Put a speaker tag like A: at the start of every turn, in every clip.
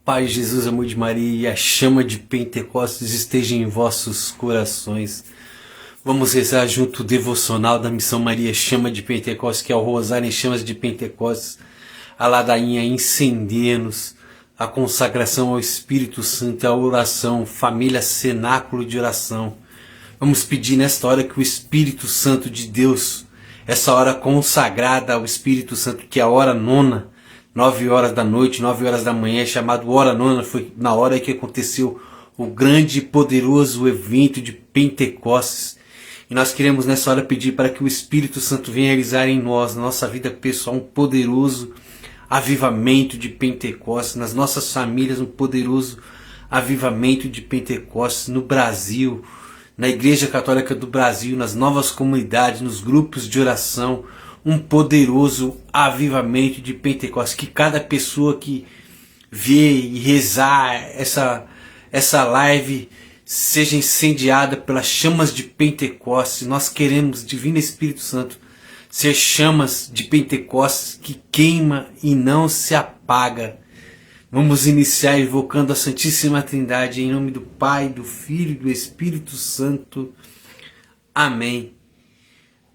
A: Pai Jesus, amor de Maria, e a chama de Pentecostes esteja em vossos corações. Vamos rezar junto o devocional da Missão Maria Chama de Pentecostes, que é o Rosário em Chamas de Pentecostes, a ladainha incendeia-nos, a consagração ao Espírito Santo, a oração, família cenáculo de oração. Vamos pedir nesta hora que o Espírito Santo de Deus, essa hora consagrada ao Espírito Santo, que é a hora nona, 9 horas da noite, 9 horas da manhã, é chamado hora nona, foi na hora que aconteceu o grande e poderoso evento de Pentecostes. E nós queremos nessa hora pedir para que o Espírito Santo venha realizar em nós, na nossa vida pessoal, um poderoso avivamento de Pentecostes, nas nossas famílias, um poderoso avivamento de Pentecostes no Brasil, na Igreja Católica do Brasil, nas novas comunidades, nos grupos de oração, um poderoso avivamento de Pentecostes, que cada pessoa que vê e rezar essa live seja incendiada pelas chamas de Pentecostes. Nós queremos, Divino Espírito Santo, ser chamas de Pentecostes que queima e não se apaga. Vamos iniciar invocando a Santíssima Trindade em nome do Pai, do Filho e do Espírito Santo. Amém.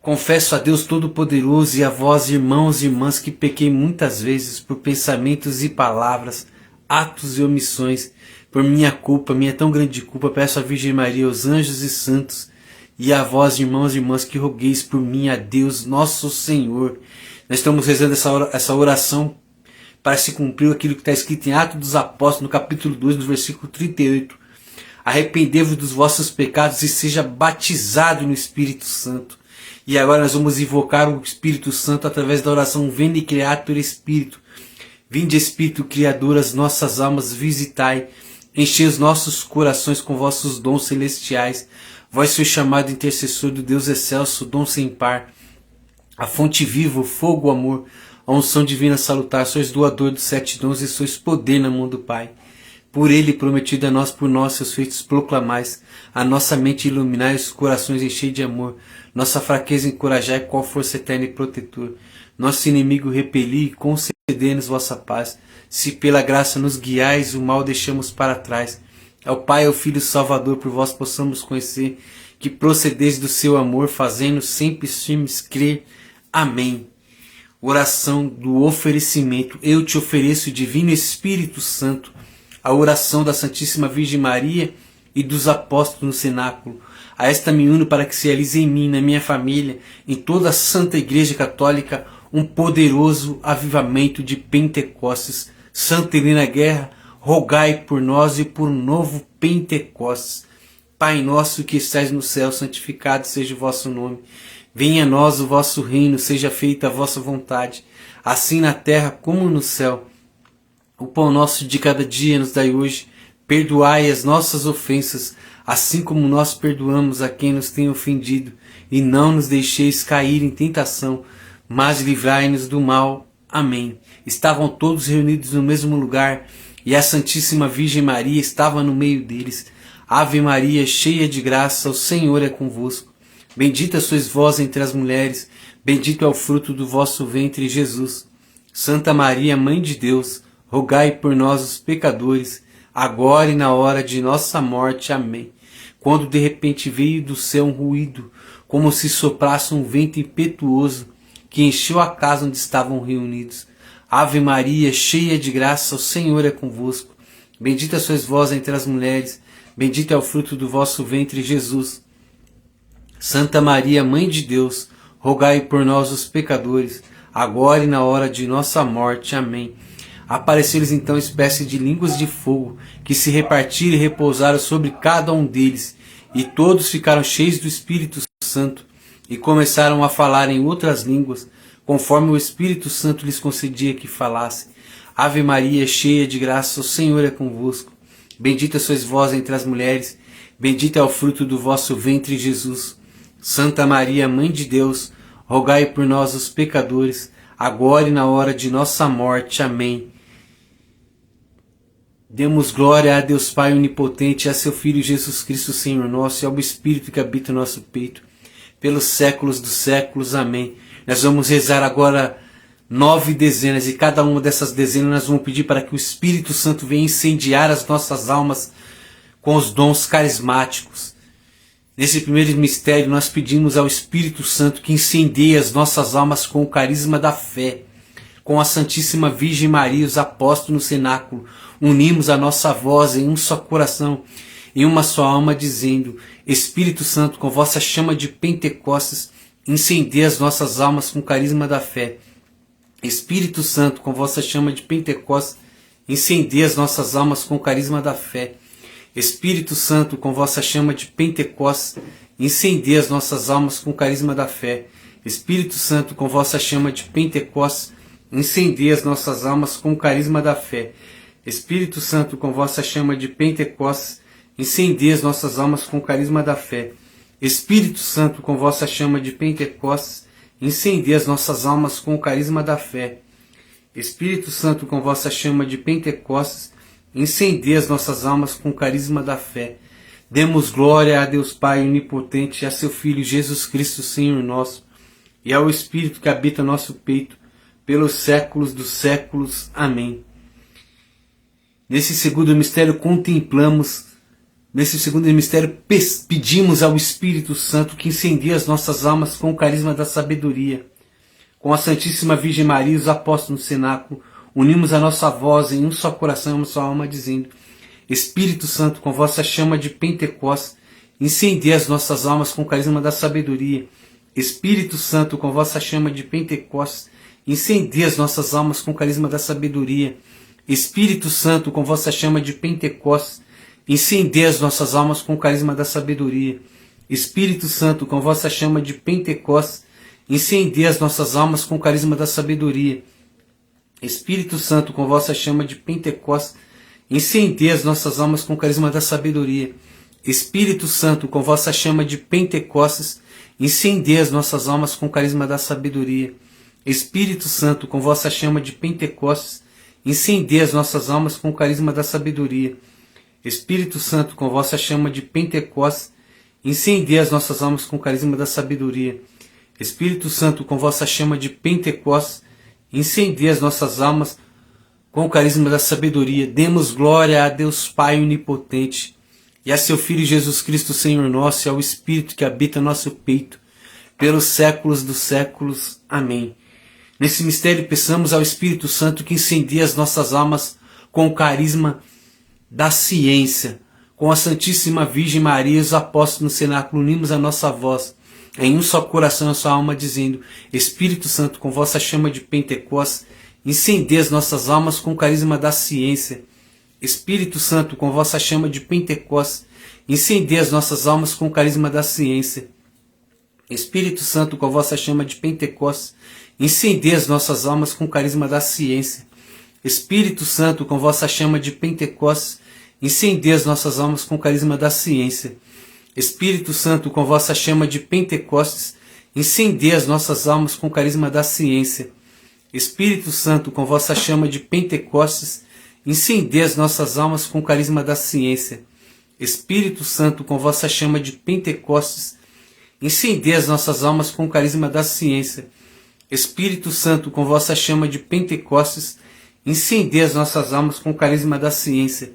A: Confesso a Deus Todo-Poderoso e a vós, irmãos e irmãs, que pequei muitas vezes por pensamentos e palavras, atos e omissões, por minha culpa, minha tão grande culpa. Peço à Virgem Maria, aos anjos e santos, e a vós, irmãos e irmãs, que rogueis por mim a Deus, nosso Senhor. Nós estamos rezando essa oração para se cumprir aquilo que está escrito em Atos dos Apóstolos, no capítulo 2, no versículo 38. Arrependei-vos dos vossos pecados e seja batizado no Espírito Santo. E agora nós vamos invocar o Espírito Santo através da oração Veni Creator Espírito. Vinde Espírito Criador, as nossas almas visitai, enchei os nossos corações com vossos dons celestiais. Vós sois chamado intercessor do Deus excelso, dom sem par, a fonte viva, o fogo, o amor, a unção divina salutar. Sois doador dos 7 dons e sois poder na mão do Pai. Por ele prometido a nós, por nós, seus feitos proclamais, a nossa mente iluminai, os corações enchei de amor, nossa fraqueza encorajai, qual força eterna e protetor. Nosso inimigo repeli e concedei-nos vossa paz. Se pela graça nos guiais, o mal deixamos para trás. Ao Pai, ao Filho Salvador, por vós possamos conhecer, que procedeis do seu amor, fazendo sempre firmes crer. Amém. Oração do oferecimento. Eu te ofereço, Divino Espírito Santo, a oração da Santíssima Virgem Maria e dos apóstolos no cenáculo. A esta me uno para que se realize em mim, na minha família, em toda a Santa Igreja Católica, um poderoso avivamento de Pentecostes. Santa Helena Guerra, rogai por nós e por um novo Pentecostes. Pai nosso que estais no céu, santificado seja o vosso nome. Venha a nós o vosso reino, seja feita a vossa vontade, assim na terra como no céu. O pão nosso de cada dia nos dai hoje. Perdoai as nossas ofensas, assim como nós perdoamos a quem nos tem ofendido. E não nos deixeis cair em tentação, mas livrai-nos do mal. Amém. Estavam todos reunidos no mesmo lugar, e a Santíssima Virgem Maria estava no meio deles. Ave Maria, cheia de graça, o Senhor é convosco. Bendita sois vós entre as mulheres, bendito é o fruto do vosso ventre, Jesus. Santa Maria, Mãe de Deus, rogai por nós os pecadores, agora e na hora de nossa morte. Amém. Quando de repente veio do céu um ruído, como se soprasse um vento impetuoso, que encheu a casa onde estavam reunidos. Ave Maria, cheia de graça, o Senhor é convosco. Bendita sois vós entre as mulheres, bendito é o fruto do vosso ventre, Jesus. Santa Maria, Mãe de Deus, rogai por nós os pecadores, agora e na hora de nossa morte. Amém. Apareceram-lhes então espécie de línguas de fogo, que se repartiram e repousaram sobre cada um deles, e todos ficaram cheios do Espírito Santo, e começaram a falar em outras línguas, conforme o Espírito Santo lhes concedia que falassem. Ave Maria, cheia de graça, o Senhor é convosco. Bendita sois vós entre as mulheres, bendito é o fruto do vosso ventre, Jesus. Santa Maria, Mãe de Deus, rogai por nós os pecadores, agora e na hora de nossa morte. Amém. Demos glória a Deus Pai Onipotente, a seu Filho Jesus Cristo, Senhor nosso, e ao Espírito que habita no nosso peito, pelos séculos dos séculos. Amém. Nós vamos rezar agora 9 dezenas, e cada uma dessas dezenas nós vamos pedir para que o Espírito Santo venha incendiar as nossas almas com os dons carismáticos. Nesse primeiro mistério nós pedimos ao Espírito Santo que incendeie as nossas almas com o carisma da fé. Com a Santíssima Virgem Maria, os apóstolos no cenáculo, unimos a nossa voz em um só coração, em uma só alma, dizendo: Espírito Santo, com vossa chama de Pentecostes, incendeia as nossas almas com o carisma da fé. Espírito Santo, com vossa chama de Pentecostes, incendeia as nossas almas com o carisma da fé. Espírito Santo, com vossa chama de Pentecostes, incendeia as nossas almas com o carisma da fé. Espírito Santo, com vossa chama de Pentecostes, incendeia as nossas almas com o carisma da fé. Espírito Santo, com vossa chama de Pentecostes, incendeia as nossas almas com o carisma da fé. Espírito Santo, com vossa chama de Pentecostes, incendeia as nossas almas com o carisma da fé. Espírito Santo, com vossa chama de Pentecostes, incendeia as nossas almas com o carisma da fé. Demos glória a Deus Pai onipotente, e a seu Filho Jesus Cristo, Senhor nosso, e ao Espírito que habita nosso peito, pelos séculos dos séculos. Amém. Nesse segundo mistério pedimos ao Espírito Santo que incendeie as nossas almas com o carisma da sabedoria. Com a Santíssima Virgem Maria e os apóstolos no cenáculo, unimos a nossa voz em um só coração e uma só alma, dizendo: Espírito Santo, com vossa chama de Pentecostes, incendeia as nossas almas com o carisma da sabedoria. Espírito Santo, com vossa chama de Pentecostes, incendeia as nossas almas com o carisma da sabedoria. Espírito Santo, com vossa chama de Pentecostes, incendeia as nossas almas com o carisma da sabedoria. Espírito Santo, com vossa chama de Pentecostes, incendeia as nossas almas com o carisma da sabedoria. Espírito Santo, com vossa chama de Pentecostes, incendeia as nossas almas com o carisma da sabedoria. Espírito Santo, com vossa chama de Pentecostes, incendeia as nossas almas com o carisma da sabedoria. Espírito Santo, com vossa chama de Pentecostes, incendeia as nossas almas com o carisma da sabedoria. Espírito Santo, com vossa chama de Pentecostes, incendeia as nossas almas com o carisma da sabedoria. Espírito Santo, com vossa chama de Pentecostes, incendeia as nossas almas com o carisma da sabedoria. Demos glória a Deus Pai onipotente, e a seu Filho Jesus Cristo, Senhor nosso, e ao Espírito que habita nosso peito, pelos séculos dos séculos. Amém. Nesse mistério peçamos ao Espírito Santo que incendeie as nossas almas com o carisma da ciência. Com a Santíssima Virgem Maria e os apóstolos no cenáculo, unimos a nossa voz em um só coração e a sua alma, dizendo: Espírito Santo, com vossa chama de Pentecostes, incendeia as nossas almas com o carisma da ciência. Espírito Santo, com vossa chama de Pentecostes, incendeia as nossas almas com o carisma da ciência. Espírito Santo, com vossa chama de Pentecostes, incendeia as nossas almas com o carisma da ciência. Espírito Santo, com vossa chama de Pentecostes, incendeia as nossas almas com o carisma da ciência. Espírito Santo, com vossa chama de Pentecostes, incendeia as nossas almas com o carisma da ciência. Espírito Santo, com vossa chama de Pentecostes, incendeia as nossas almas com o carisma da ciência. Espírito Santo, com vossa chama de Pentecostes, incendeia as nossas almas com o carisma da ciência. Espírito Santo, com vossa chama de Pentecostes, incendeia as nossas almas com o carisma da ciência.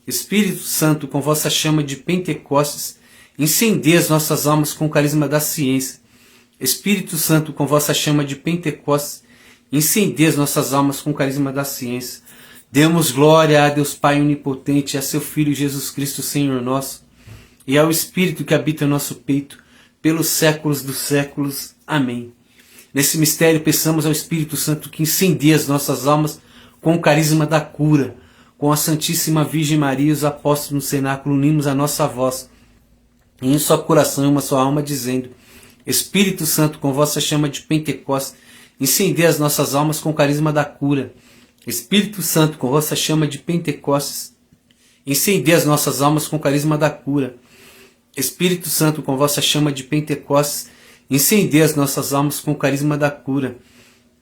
A: Espírito Santo, com vossa chama de Pentecostes, incendeia as nossas almas com o carisma da ciência. Espírito Santo, com vossa chama de Pentecostes, incendeia as nossas almas com o carisma da ciência. Demos glória a Deus Pai onipotente, e a seu Filho Jesus Cristo, Senhor nosso, e ao Espírito que habita em nosso peito, pelos séculos dos séculos. Amém. Nesse mistério peçamos ao Espírito Santo que incendeie as nossas almas com o carisma da cura. Com a Santíssima Virgem Maria e os apóstolos no cenáculo, unimos a nossa voz em um só coração e uma só alma, dizendo: Espírito Santo, com vossa chama de Pentecostes, incendeia as nossas almas com o carisma da cura. Espírito Santo, com vossa chama de Pentecostes, incendeia as nossas almas com o carisma da cura. Espírito Santo, com vossa chama de Pentecostes, incendeia as nossas almas com o carisma da cura.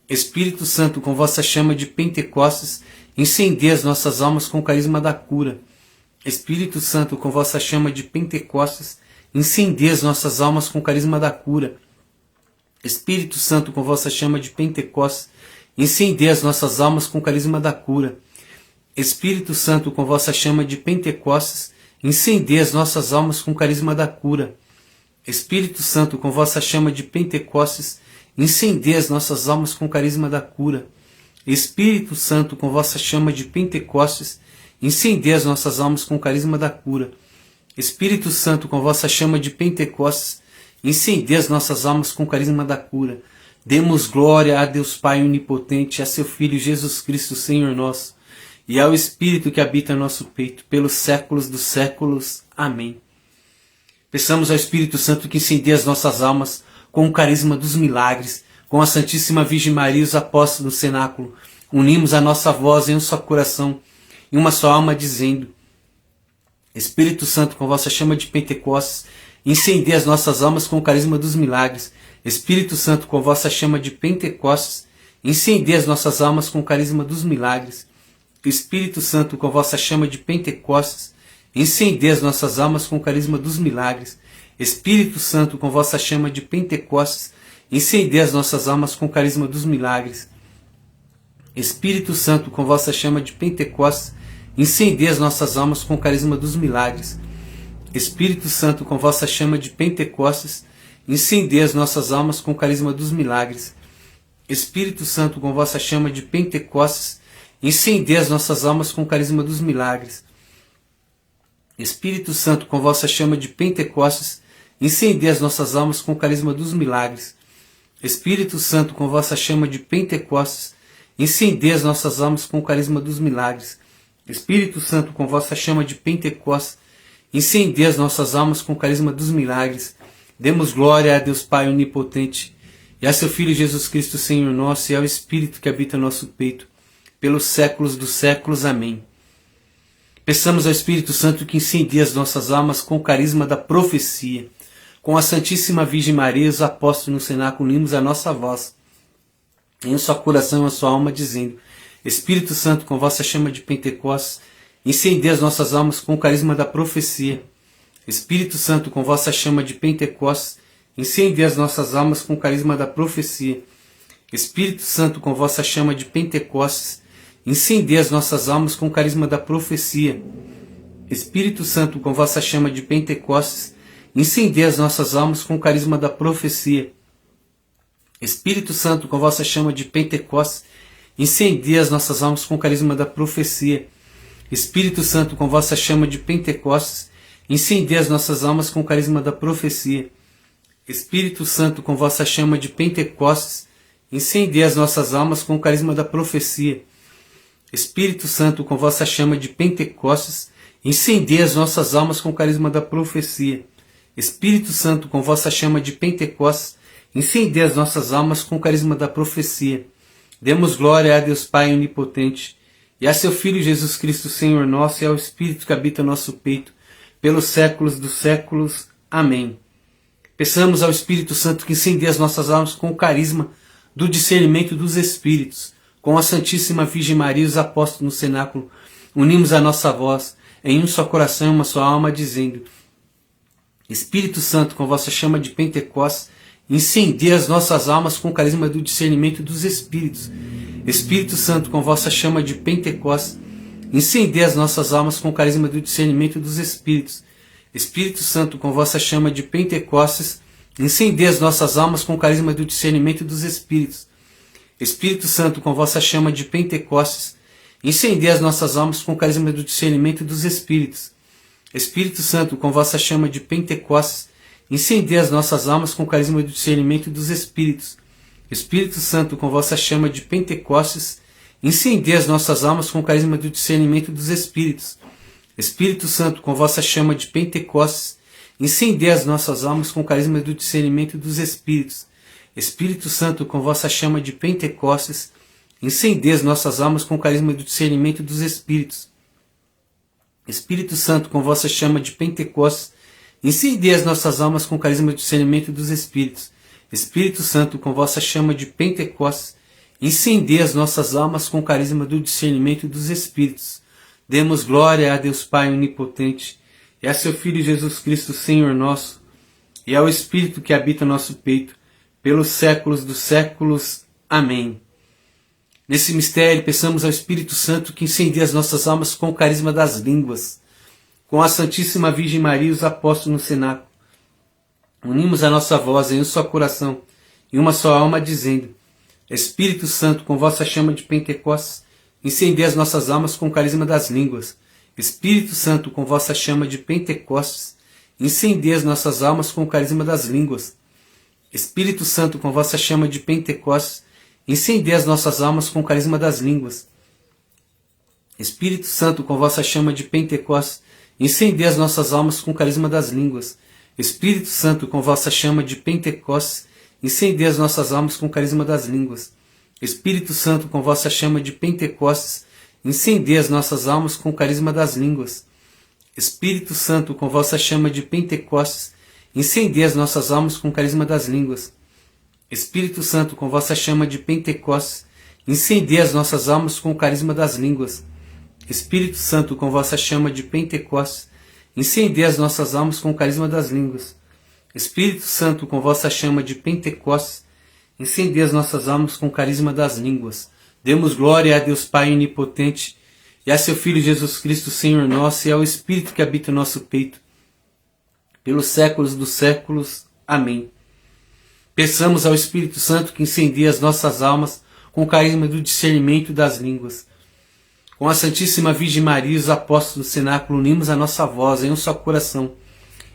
A: Espírito Santo, com vossa chama de Pentecostes, incendeia as nossas almas com o carisma da cura. Espírito Santo, com vossa chama de Pentecostes, incendeia as nossas almas com o carisma da cura. Espírito Santo, com vossa chama de Pentecostes, incendei as nossas almas com o carisma da cura. Espírito Santo, com vossa chama de Pentecostes, incendei as nossas almas com o carisma da cura. Espírito Santo, com vossa chama de Pentecostes, incendei as nossas almas com o carisma da cura. Espírito Santo, com vossa chama de Pentecostes, incendei as nossas almas com o carisma da cura. Espírito Santo, com vossa chama de Pentecostes, incendei as nossas almas com o carisma da cura. Demos glória a Deus Pai onipotente, a seu Filho Jesus Cristo, Senhor nosso, e ao Espírito que habita em nosso peito, pelos séculos dos séculos. Amém. Peçamos ao Espírito Santo que incendeie as nossas almas com o carisma dos milagres, com a Santíssima Virgem Maria e os apóstolos do cenáculo. Unimos a nossa voz em um só coração, em uma só alma, dizendo: Espírito Santo, com vossa chama de Pentecostes, incendeie as nossas almas com o carisma dos milagres. Espírito Santo, com vossa chama de Pentecostes, incendeie as nossas almas com o carisma dos milagres. Espírito Santo, com vossa chama de Pentecostes, incendeie as nossas almas com o carisma dos milagres. Espírito Santo, com vossa chama de Pentecostes, incendeie as nossas almas com o carisma dos milagres. Espírito Santo, com vossa chama de Pentecostes, incendeie as nossas almas com o carisma dos milagres. Espírito Santo, com vossa chama de Pentecostes, incendeie as nossas almas com o carisma dos milagres. Espírito Santo, com vossa chama de Pentecostes, incendeie as nossas almas com o carisma dos milagres. Espírito Santo, com vossa chama de Pentecostes, incendeie as nossas almas com o carisma dos milagres. Espírito Santo, com vossa chama de Pentecostes, incendeie as nossas almas com o carisma dos milagres. Espírito Santo, com vossa chama de Pentecostes, incendeie as nossas almas com o carisma dos milagres. Demos glória a Deus Pai onipotente, e a seu Filho Jesus Cristo, Senhor nosso, e ao Espírito que habita no nosso peito, pelos séculos dos séculos. Amém. Peçamos ao Espírito Santo que incendeie as nossas almas com o carisma da profecia. Com a Santíssima Virgem Maria e os apóstolos no cenáculo, unimos a nossa voz em um só coração e uma só alma, dizendo: Espírito Santo, com vossa chama de Pentecostes, incendeie as nossas almas com o carisma da profecia. Espírito Santo, com vossa chama de Pentecostes, incendeie as nossas almas com o carisma da profecia. Espírito Santo, com vossa chama de Pentecostes, incendeie as nossas almas com o carisma da profecia. Espírito Santo, com vossa chama de Pentecostes, incendeie as nossas almas com o carisma da profecia. Espírito Santo, com vossa chama de Pentecostes, incendeie as nossas almas com o carisma da profecia. Espírito Santo, com vossa chama de Pentecostes, incendeie as nossas almas com o carisma da profecia. Espírito Santo, com vossa chama de Pentecostes, incendeie as nossas almas com o carisma da profecia. Espírito Santo, com vossa chama de Pentecostes, incendeie as nossas almas com o carisma da profecia. Espírito Santo, com vossa chama de Pentecostes, incendeie as nossas almas com o carisma da profecia. Demos glória a Deus Pai onipotente, e a seu Filho Jesus Cristo, Senhor nosso, e ao Espírito que habita nosso peito, pelos séculos dos séculos. Amém. Peçamos ao Espírito Santo que incendeie as nossas almas com o carisma do discernimento dos Espíritos. Com a Santíssima Virgem Maria e os apóstolos no cenáculo, unimos a nossa voz em um só coração e uma só alma, dizendo: Espírito Santo, com vossa chama de Pentecostes, incendeie as nossas almas com o carisma do discernimento dos Espíritos. Espírito Santo, com vossa chama de Pentecostes, incendeie as nossas almas com o carisma do discernimento dos Espíritos. Espírito Santo, com vossa chama de Pentecostes, incendeie as nossas almas com o carisma do discernimento dos Espíritos. Espírito Santo, com vossa chama de Pentecostes, incendeie as nossas almas com o carisma do discernimento dos Espíritos. Espírito Santo, com vossa chama de Pentecostes, incendeie as nossas almas com o carisma do discernimento dos Espíritos. Espírito Santo, com vossa chama de Pentecostes, incendeie as nossas almas com o carisma do discernimento dos Espíritos. Espírito Santo, com vossa chama de Pentecostes, incendeie as nossas almas com o carisma do discernimento dos Espíritos. Espírito Santo, com vossa chama de Pentecostes, incendeie as nossas almas com o carisma do discernimento dos Espíritos. Espírito Santo, com vossa chama de Pentecostes, incendeie as nossas almas com o carisma do discernimento dos Espíritos. Espírito Santo, com vossa chama de Pentecostes, incendeie as nossas almas com o carisma do discernimento dos Espíritos. Demos glória a Deus Pai onipotente, e a seu Filho Jesus Cristo, Senhor nosso, e ao Espírito que habita nosso peito, pelos séculos dos séculos. Amém. Nesse mistério, peçamos ao Espírito Santo que incendeie as nossas almas com o carisma das línguas. Com a Santíssima Virgem Maria e os apóstolos no cenáculo, unimos a nossa voz em um só coração, em uma só alma, dizendo: Espírito Santo, com vossa chama de Pentecostes, incendeie as nossas almas com o carisma das línguas. Espírito Santo, com vossa chama de Pentecostes, incendeie as nossas almas com o carisma das línguas. Espírito Santo, com vossa chama de Pentecostes, incendeie as nossas almas com o carisma das línguas. Espírito Santo, com vossa chama de Pentecostes, incendeie as nossas almas com o carisma das línguas. Espírito Santo, com vossa chama de Pentecostes, incendeie as nossas almas com o carisma das línguas. Espírito Santo, com vossa chama de Pentecostes, incendeie as nossas almas com o carisma das línguas. Espírito Santo, com vossa chama de Pentecostes, incendeie as nossas almas com o carisma das línguas. Espírito Santo, com vossa chama de Pentecostes, incendeie as nossas almas com o carisma das línguas. Espírito Santo, com vossa chama de Pentecostes, incendeie as nossas almas com o carisma das línguas. Espírito Santo, com vossa chama de Pentecostes, incendeie as nossas almas com o carisma das línguas. Demos glória a Deus Pai onipotente, e a seu Filho Jesus Cristo, Senhor nosso, e ao Espírito que habita o nosso peito, pelos séculos dos séculos. Amém. Peçamos ao Espírito Santo que incendeie as nossas almas com o carisma do discernimento das línguas. Com a Santíssima Virgem Maria e os apóstolos do cenáculo, unimos a nossa voz em um só coração,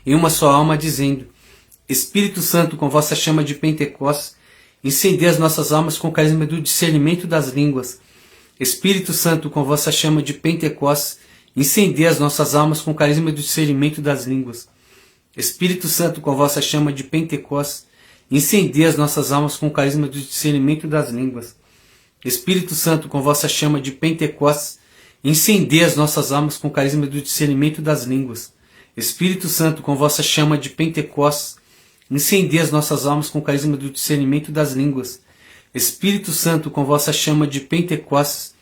A: em uma só alma, dizendo: Espírito Santo, com vossa chama de Pentecostes, incendeie as nossas almas com o carisma do discernimento das línguas. Espírito Santo, com vossa chama de Pentecostes, incendeie as nossas almas com o carisma do discernimento das línguas. Espírito Santo, com vossa chama de Pentecostes, incendeie as nossas almas com o carisma do discernimento das línguas. Espírito Santo, com vossa chama de Pentecostes, incendeie as nossas almas com o carisma do discernimento das línguas. Espírito Santo, com vossa chama de Pentecostes, incendeie as nossas almas com o carisma do discernimento das línguas. Espírito Santo, com vossa chama de Pentecostes,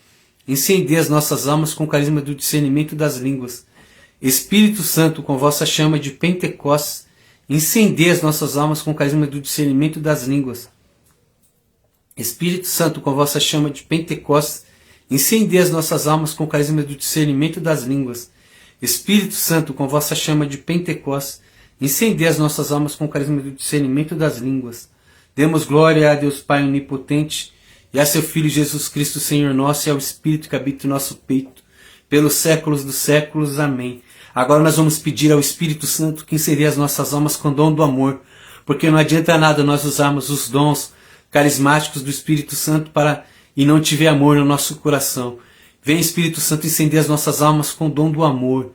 A: incendeie as nossas almas com o carisma do discernimento das línguas. Espírito Santo, com vossa chama de Pentecostes, incendeie as nossas almas com o carisma do discernimento das línguas. Espírito Santo, com vossa chama de Pentecostes, incendeie as nossas almas com o carisma do discernimento das línguas. Espírito Santo, com vossa chama de Pentecostes, incendeie as nossas almas com o carisma do discernimento das línguas. Demos glória a Deus Pai onipotente, e a seu Filho Jesus Cristo, Senhor nosso, e ao Espírito que habita o nosso peito, pelos séculos dos séculos. Amém. Agora nós vamos pedir ao Espírito Santo que incendeie as nossas almas com o dom do amor, porque não adianta nada nós usarmos os dons carismáticos do Espírito Santo e não tiver amor no nosso coração. Vem, Espírito Santo, incendeie as nossas almas com o dom do amor.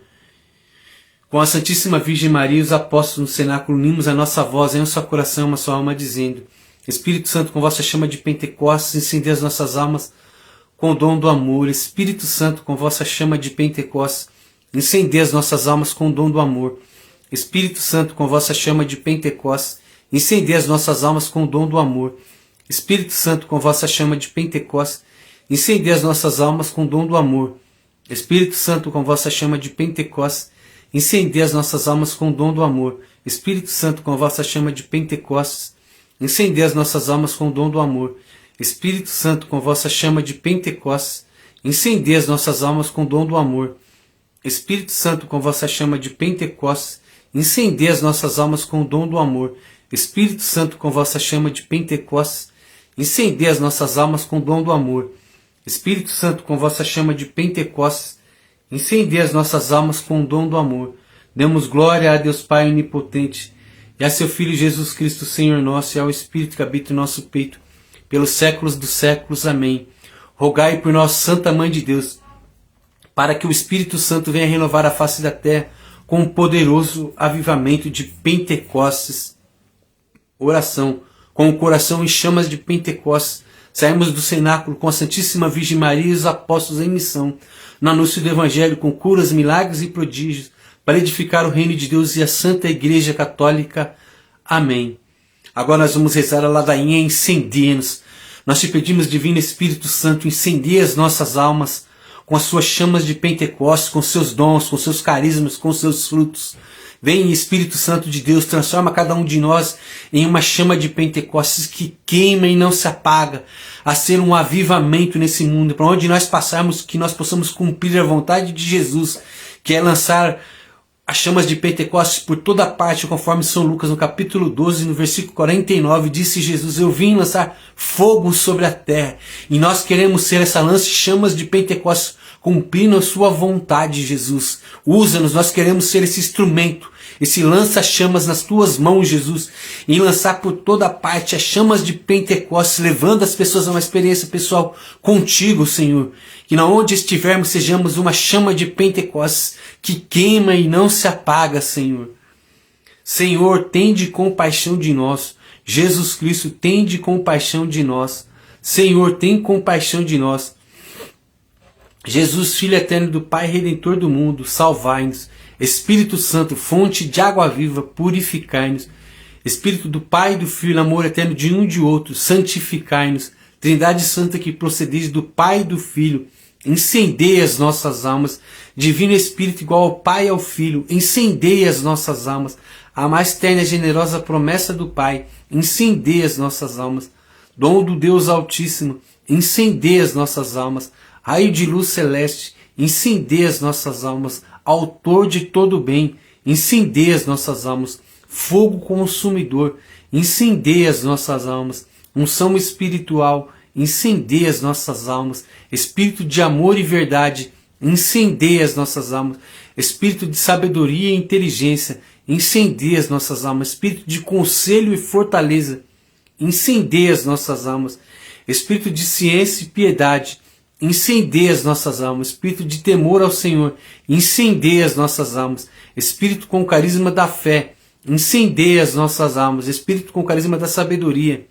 A: Com a Santíssima Virgem Maria e os apóstolos no cenáculo, unimos a nossa voz em um só coração, uma só alma, dizendo: Espírito Santo, com vossa chama de Pentecostes, incendeie as nossas almas com o dom do amor. Espírito Santo, com vossa chama de Pentecostes, incendeie as nossas almas com o dom do amor. Espírito Santo, com vossa chama de Pentecostes, incendeie as nossas almas com o dom do amor. Espírito Santo, com vossa chama de Pentecostes, incendeie as nossas almas com o dom do amor. Espírito Santo, com vossa chama de Pentecostes, incendeie as nossas almas com o dom do amor. Espírito Santo, com vossa chama de Pentecostes, incendeie as nossas almas com o dom do amor. Espírito Santo, com vossa chama de Pentecostes, incendeie as nossas almas com o dom do amor. Espírito Santo, com vossa chama de Pentecostes, incendeie as nossas almas com o dom do amor. Espírito Santo, com vossa chama de Pentecostes, incendeie as nossas almas com o dom do amor. Espírito Santo, com vossa chama de Pentecostes, incendeie as nossas almas com o dom do amor. Demos glória a Deus Pai onipotente, e a seu Filho Jesus Cristo, Senhor nosso, e ao Espírito que habita em nosso peito, pelos séculos dos séculos. Amém. Rogai por nós, Santa Mãe de Deus, para que o Espírito Santo venha renovar a face da terra com um poderoso avivamento de Pentecostes. Oração. Com o coração em chamas de Pentecostes, saímos do cenáculo com a Santíssima Virgem Maria e os apóstolos em missão, no anúncio do Evangelho, com curas, milagres e prodígios, para edificar o reino de Deus e a Santa Igreja Católica. Amém. Agora nós vamos rezar a ladainha Incendeia-nos. Nós te pedimos, Divino Espírito Santo, incendeia as nossas almas com as suas chamas de Pentecostes, com seus dons, com seus carismas, com seus frutos. Vem, Espírito Santo de Deus, transforma cada um de nós em uma chama de Pentecostes que queima e não se apaga, a ser um avivamento nesse mundo, para onde nós passarmos, que nós possamos cumprir a vontade de Jesus, que é lançar as chamas de Pentecostes por toda parte, conforme São Lucas no capítulo 12, no versículo 49, disse Jesus: eu vim lançar fogo sobre a terra, e nós queremos ser essa lança-chamas de Pentecostes, cumprindo a sua vontade. Jesus, usa-nos, nós queremos ser esse instrumento, esse lança-chamas nas tuas mãos, Jesus, e lançar por toda parte as chamas de Pentecostes, levando as pessoas a uma experiência pessoal contigo, Senhor. Que na onde estivermos sejamos uma chama de Pentecostes que queima e não se apaga, Senhor. Senhor, tende compaixão de nós. Jesus Cristo, tende compaixão de nós. Senhor, tem compaixão de nós. Jesus, Filho eterno do Pai, Redentor do mundo, salvai-nos. Espírito Santo, fonte de água viva, purificai-nos. Espírito do Pai e do Filho, amor eterno de um e de outro, santificai-nos. Trindade Santa que procedeis do Pai e do Filho, incendei as nossas almas. Divino Espírito igual ao Pai e ao Filho, incendei as nossas almas. A mais terna e generosa promessa do Pai, incendei as nossas almas. Dom do Deus Altíssimo, incendei as nossas almas. Raio de luz celeste, incendei as nossas almas. Autor de todo o bem, incendei as nossas almas. Fogo consumidor, incendei as nossas almas. Unção espiritual, incendei as nossas almas. Espírito de amor e verdade, incendei as nossas almas. Espírito de sabedoria e inteligência, incendei as nossas almas. Espírito de conselho e fortaleza, incendei as nossas almas. Espírito de ciência e piedade, incendei as nossas almas. Espírito de temor ao Senhor, incendei as nossas almas. Espírito com carisma da fé, incendei as nossas almas. Espírito com carisma da sabedoria,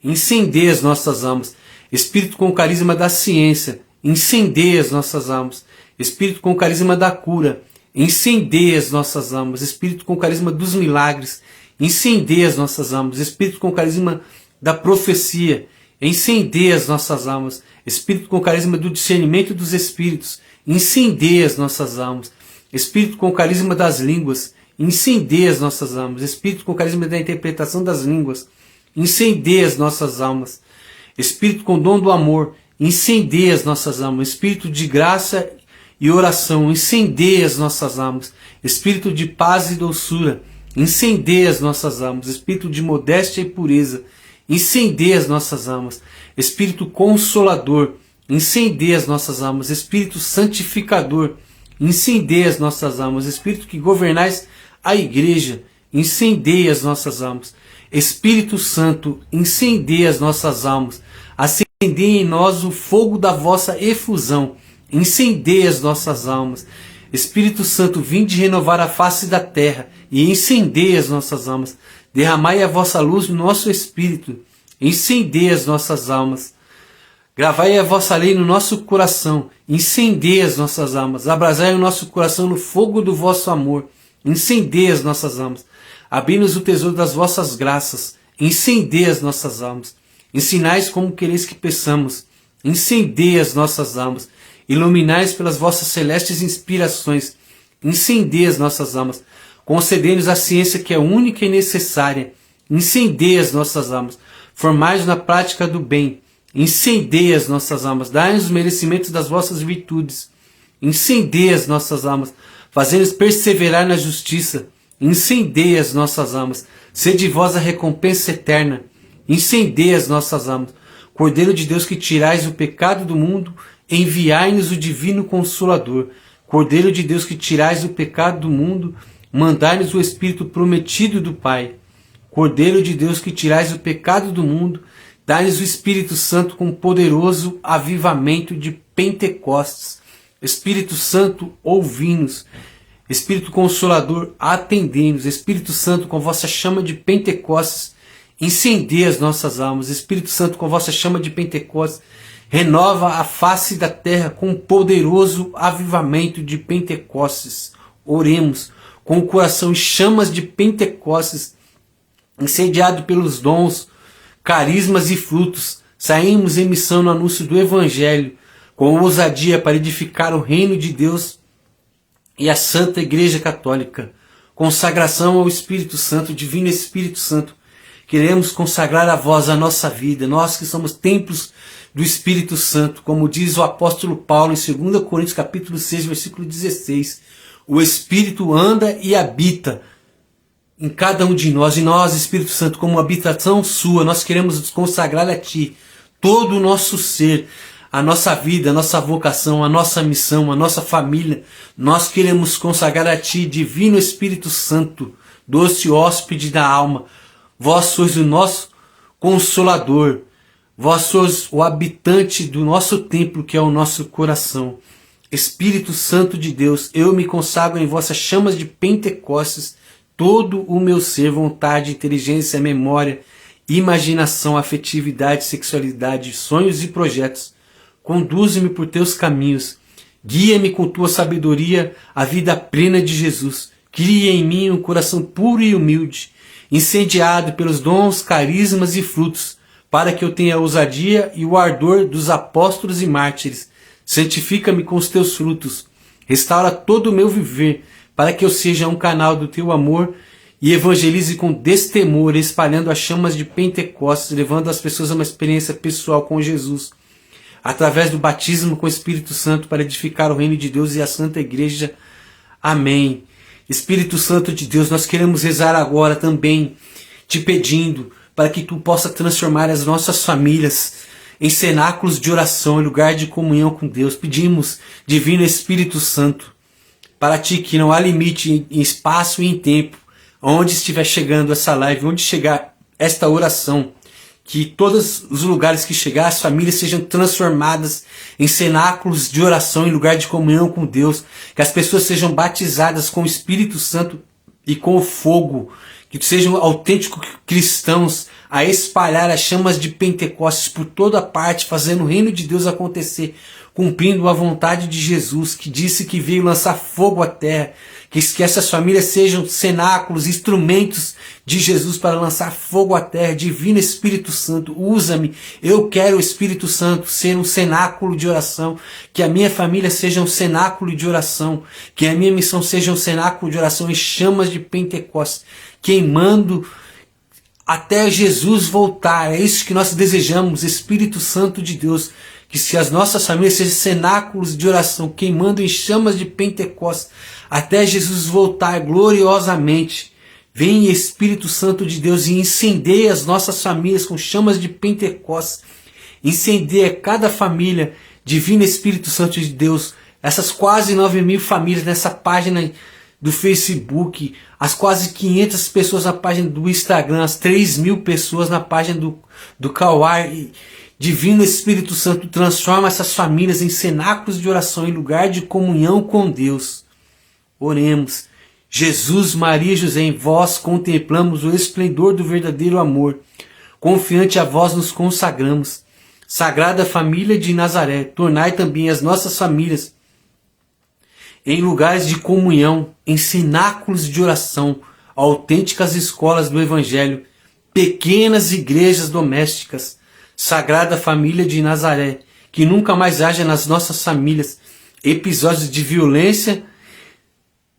A: incendei as nossas almas. Espírito com carisma da ciência, incendei as nossas almas. Espírito com carisma da cura, incendei as nossas almas. Espírito com carisma dos milagres, incendei as nossas almas. Espírito com carisma da profecia, incendei as nossas almas. Espírito com carisma do discernimento dos espíritos, incendei as nossas almas. Espírito com carisma das línguas, incendei as nossas almas. Espírito com carisma da interpretação das línguas, incendei as nossas almas. Espírito com dom do amor, incendei as nossas almas. Espírito de graça e oração, incendei as nossas almas. Espírito de paz e doçura, incendei as nossas almas. Espírito de modéstia e pureza, incendei as nossas almas. Espírito consolador, incendei as nossas almas. Espírito santificador, incendei as nossas almas. Espírito que governais a igreja, incendei as nossas almas. Espírito Santo, incendei as nossas almas. Acendei em nós o fogo da vossa efusão, incendei as nossas almas. Espírito Santo, vinde renovar a face da terra e incendei as nossas almas. Derramai a vossa luz no nosso espírito, incendei as nossas almas. Gravai a vossa lei no nosso coração, incendei as nossas almas. Abrasai o nosso coração no fogo do vosso amor, incendei as nossas almas. Abri-nos o tesouro das vossas graças, incendei as nossas almas. Ensinais como quereis que peçamos, incendei as nossas almas. Iluminais pelas vossas celestes inspirações, incendei as nossas almas. Concedei-nos a ciência que é única e necessária, incendei as nossas almas. Formai-nos na prática do bem, incendei as nossas almas. Dai-nos os merecimentos das vossas virtudes, incendei as nossas almas. Fazei-nos perseverar na justiça, incendei as nossas almas. Sede vós a recompensa eterna, incendei as nossas almas. Cordeiro de Deus que tirais o pecado do mundo, enviai-nos o divino Consolador. Cordeiro de Deus que tirais o pecado do mundo, mandai-nos o Espírito prometido do Pai. Cordeiro de Deus que tirais o pecado do mundo, dai-nos o Espírito Santo com poderoso avivamento de Pentecostes. Espírito Santo, ouvi-nos. Espírito Consolador, atendei-nos. Espírito Santo, com vossa chama de Pentecostes, incendei as nossas almas. Espírito Santo, com vossa chama de Pentecostes, renova a face da terra com poderoso avivamento de Pentecostes. Oremos com o coração em chamas de Pentecostes, incendiado pelos dons, carismas e frutos. Saímos em missão no anúncio do Evangelho, com ousadia para edificar o reino de Deus e a Santa Igreja Católica. consagração ao Espírito Santo, Divino Espírito Santo. Queremos consagrar a vós a nossa vida, nós que somos templos do Espírito Santo, como diz o apóstolo Paulo em 2 Coríntios capítulo 6, versículo 16. O Espírito anda e habita em cada um de nós, e nós, Espírito Santo, como habitação sua, nós queremos nos consagrar a Ti, todo o nosso ser, a nossa vida, a nossa vocação, a nossa missão, a nossa família. Nós queremos consagrar a Ti, Divino Espírito Santo, doce hóspede da alma. Vós sois o nosso Consolador, vós sois o habitante do nosso templo, que é o nosso coração. Espírito Santo de Deus, eu me consagro em vossas chamas de Pentecostes, todo o meu ser, vontade, inteligência, memória, imaginação, afetividade, sexualidade, sonhos e projetos. Conduze-me por teus caminhos, guia-me com tua sabedoria à vida plena de Jesus. Cria em mim um coração puro e humilde, incendiado pelos dons, carismas e frutos, para que eu tenha a ousadia e o ardor dos apóstolos e mártires. Santifica-me com os teus frutos, restaura todo o meu viver, para que eu seja um canal do teu amor e evangelize com destemor, espalhando as chamas de Pentecostes, levando as pessoas a uma experiência pessoal com Jesus, através do batismo com o Espírito Santo, para edificar o reino de Deus e a Santa Igreja. Amém. Espírito Santo de Deus, nós queremos rezar agora também, te pedindo para que tu possa transformar as nossas famílias em cenáculos de oração, em lugar de comunhão com Deus. Pedimos, Divino Espírito Santo, para ti que não há limite em espaço e em tempo, onde estiver chegando essa live, onde chegar esta oração, que todos os lugares que chegar, as famílias sejam transformadas em cenáculos de oração, em lugar de comunhão com Deus, que as pessoas sejam batizadas com o Espírito Santo e com o fogo, que sejam autênticos cristãos a espalhar as chamas de Pentecostes por toda parte, fazendo o reino de Deus acontecer, cumprindo a vontade de Jesus, que disse que veio lançar fogo à terra, que essas famílias sejam cenáculos, instrumentos de Jesus para lançar fogo à terra. Divino Espírito Santo, usa-me. Eu quero, o Espírito Santo, ser um cenáculo de oração, que a minha família seja um cenáculo de oração, que a minha missão seja um cenáculo de oração em chamas de Pentecostes, queimando até Jesus voltar. É isso que nós desejamos, Espírito Santo de Deus, que se as nossas famílias sejam cenáculos de oração, queimando em chamas de Pentecostes, até Jesus voltar gloriosamente. Vem, Espírito Santo de Deus, e incendeia as nossas famílias com chamas de Pentecostes. Incendeia cada família, Divino Espírito Santo de Deus, essas quase 9.000 famílias nessa página do Facebook, as quase 500 pessoas na página do Instagram, as 3.000 pessoas na página do Kawaii. Divino Espírito Santo, transforma essas famílias em cenáculos de oração, em lugar de comunhão com Deus. Oremos. Jesus, Maria e José, em vós contemplamos o esplendor do verdadeiro amor. Confiante a vós nos consagramos. Sagrada Família de Nazaré, tornai também as nossas famílias em lugares de comunhão, em cenáculos de oração, autênticas escolas do Evangelho, pequenas igrejas domésticas. Sagrada Família de Nazaré, que nunca mais haja nas nossas famílias episódios de violência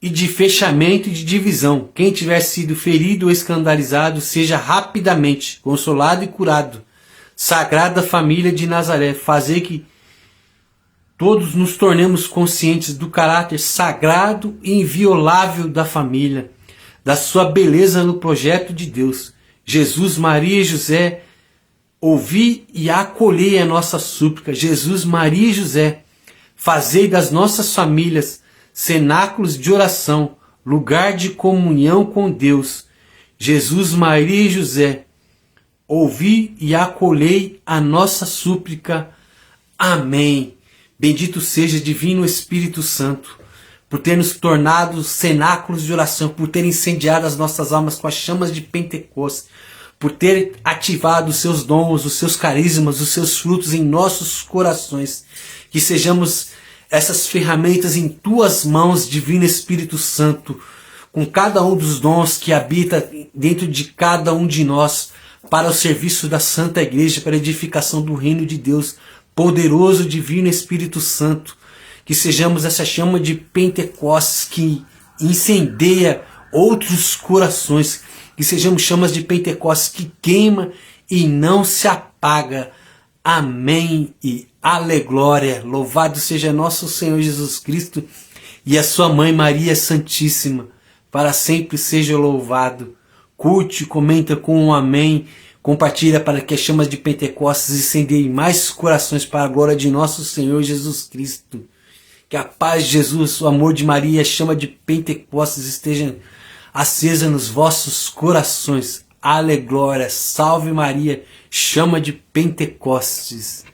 A: e de fechamento e de divisão. Quem tiver sido ferido ou escandalizado, seja rapidamente consolado e curado. Sagrada Família de Nazaré, fazer que todos nos tornemos conscientes do caráter sagrado e inviolável da família, da sua beleza no projeto de Deus. Jesus, Maria e José, ouvi e acolhei a nossa súplica. Jesus, Maria e José, fazei das nossas famílias cenáculos de oração, lugar de comunhão com Deus. Jesus, Maria e José, ouvi e acolhei a nossa súplica. Amém. Bendito seja Divino Espírito Santo, por ter nos tornado cenáculos de oração, por ter incendiado as nossas almas com as chamas de Pentecostes, por ter ativado os seus dons, os seus carismas, os seus frutos em nossos corações. Que sejamos essas ferramentas em tuas mãos, Divino Espírito Santo, com cada um dos dons que habita dentro de cada um de nós, para o serviço da Santa Igreja, para a edificação do reino de Deus. Poderoso Divino Espírito Santo, que sejamos essa chama de Pentecostes que incendeia outros corações, que sejamos chamas de Pentecostes que queima e não se apaga. Amém e aleglória. Louvado seja nosso Senhor Jesus Cristo e a sua mãe Maria Santíssima. Para sempre seja louvado. Curte, comenta com um amém. Compartilha para que as chamas de Pentecostes incendeiem mais corações para a glória de nosso Senhor Jesus Cristo. Que a paz de Jesus, o amor de Maria, a chama de Pentecostes esteja acesa nos vossos corações. Aleglória, salve Maria, chama de Pentecostes.